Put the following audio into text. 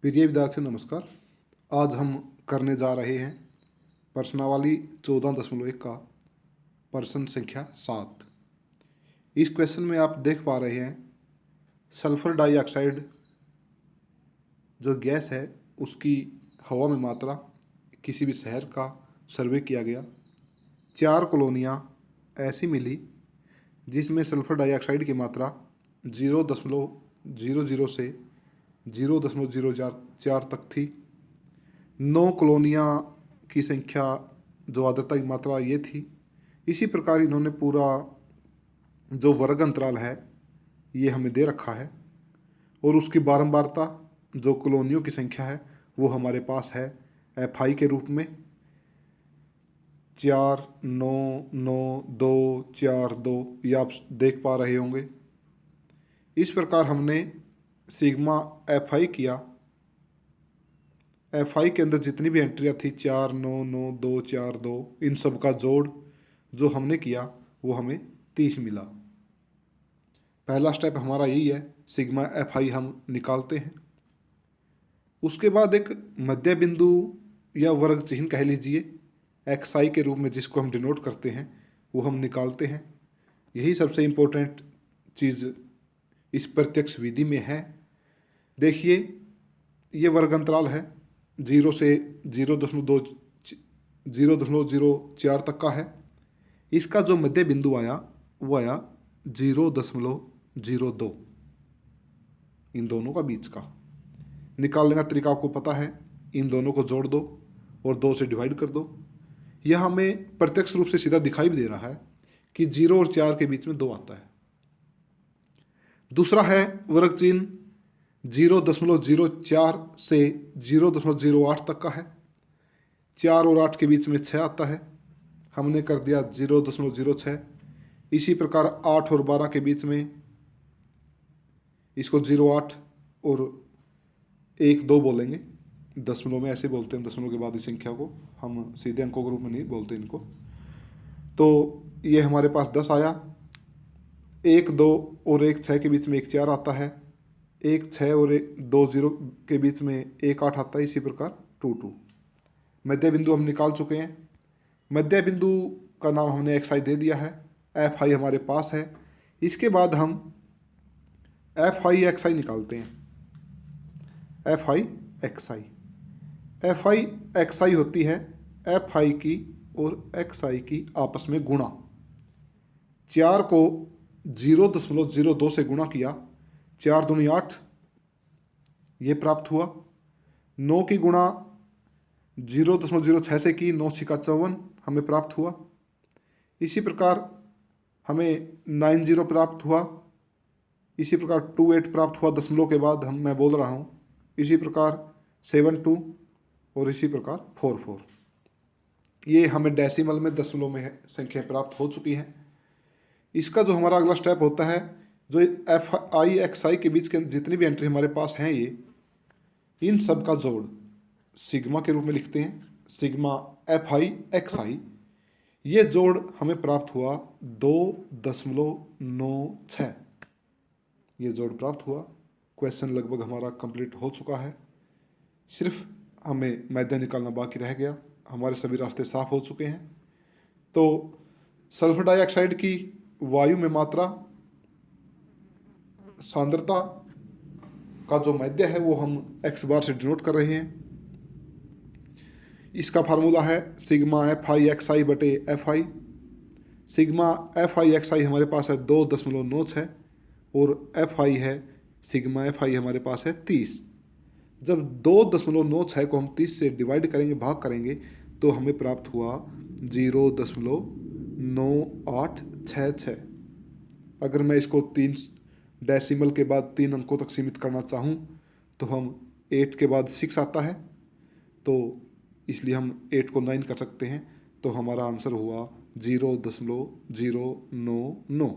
प्रिय विद्यार्थियों नमस्कार। आज हम करने जा रहे हैं प्रश्नावली 14.1 का प्रश्न संख्या 7। इस क्वेश्चन में आप देख पा रहे हैं सल्फर डाइऑक्साइड जो गैस है उसकी हवा में मात्रा किसी भी शहर का सर्वे किया गया। 4 कॉलोनियाँ ऐसी मिली जिसमें सल्फर डाइऑक्साइड की मात्रा 0.00 से 0.004 तक थी। 9 कॉलोनियाँ की संख्या जो आर्द्रता की मात्रा ये थी। इसी प्रकार इन्होंने पूरा जो वर्ग अंतराल है ये हमें दे रखा है और उसकी बारंबारता जो कॉलोनियों की संख्या है वो हमारे पास है FI के रूप में 4, 9, 9, 2, 4, 2 ये आप देख पा रहे होंगे। इस प्रकार हमने सिग्मा FI किया। FI के अंदर जितनी भी एंट्रियाँ थी 4, 9, 9, 2, 4, 2 इन सब का जोड़ जो हमने किया वो हमें 30 मिला। पहला स्टेप हमारा यही है, सिग्मा FI हम निकालते हैं। उसके बाद एक मध्य बिंदु या वर्ग चिन्ह कह लीजिए XI के रूप में जिसको हम डिनोट करते हैं वो हम निकालते हैं। यही सबसे इम्पोर्टेंट चीज़ इस प्रत्यक्ष विधि में है। देखिए ये वर्ग अंतराल है 0 से 0.04 तक का है। इसका जो मध्य बिंदु आया वो आया 0.02 इन दोनों का बीच का। निकालने का तरीका आपको पता है, इन दोनों को जोड़ दो और 2 से डिवाइड कर दो। यह हमें प्रत्यक्ष रूप से सीधा दिखाई भी दे रहा है कि 0 और 4 के बीच में 2 आता है। दूसरा है वर्ग चिन्ह 0.04 से 0.08 तक का है। 4 और 8 के बीच में 6 आता है, हमने कर दिया 0.06। इसी प्रकार 8 और 12 के बीच में इसको 0.8 और 1, 2 बोलेंगे। दशमलव में ऐसे बोलते हैं, दशमलव के बाद इस संख्या को हम सीधे अंकों के रूप में नहीं बोलते इनको। तो ये हमारे पास 10 आया। 1, 2 और 1, 6 के बीच में 1, 4 आता है। 1, 6 और 2, 0 के बीच में 1, 8 आता है। इसी प्रकार 2, 2। मध्य बिंदु हम निकाल चुके हैं। मध्य बिंदु का नाम हमने XI दे दिया है। FI हमारे पास है। इसके बाद हम FI XI निकालते हैं। FI XI होती है FI की और XI की आपस में गुणा। 4 को 0.02 से गुणा किया, 4 दूनी 8 ये प्राप्त हुआ। 9 की गुणा 0.06 से की, 9 छिका 54 हमें प्राप्त हुआ। इसी प्रकार हमें 90 प्राप्त हुआ। इसी प्रकार 28 प्राप्त हुआ दशमलव के बाद, मैं बोल रहा हूँ। इसी प्रकार 72 और इसी प्रकार 44। ये हमें डेसिमल में दशमलव में संख्या प्राप्त हो चुकी हैं। इसका जो हमारा अगला स्टेप होता है, जो FI XI के बीच के जितनी भी एंट्री हमारे पास हैं ये इन सब का जोड़ सिग्मा के रूप में लिखते हैं। सिग्मा FI XI ये जोड़ हमें प्राप्त हुआ 2.96। ये जोड़ प्राप्त हुआ। क्वेश्चन लगभग हमारा कंप्लीट हो चुका है। सिर्फ हमें माध्य निकालना बाकी रह गया। हमारे सभी रास्ते साफ हो चुके हैं। तो सल्फर डाइऑक्साइड की वायु में मात्रा सांद्रता का जो माध्य है वो हम x बार से डिनोट कर रहे हैं। इसका फार्मूला है सिग्मा FI XI बटे FI। सिग्मा FI XI हमारे पास है 2.96 और FI है सिग्मा FI हमारे पास है 30। जब 2.96 को हम 30 से डिवाइड करेंगे, भाग करेंगे, तो हमें प्राप्त हुआ 0.9866। अगर मैं इसको 3 डेसिमल के बाद 3 अंकों तक सीमित करना चाहूँ तो हम 8 के बाद 6 आता है, तो इसलिए हम 8 को 9 कर सकते हैं। तो हमारा आंसर हुआ 0.099।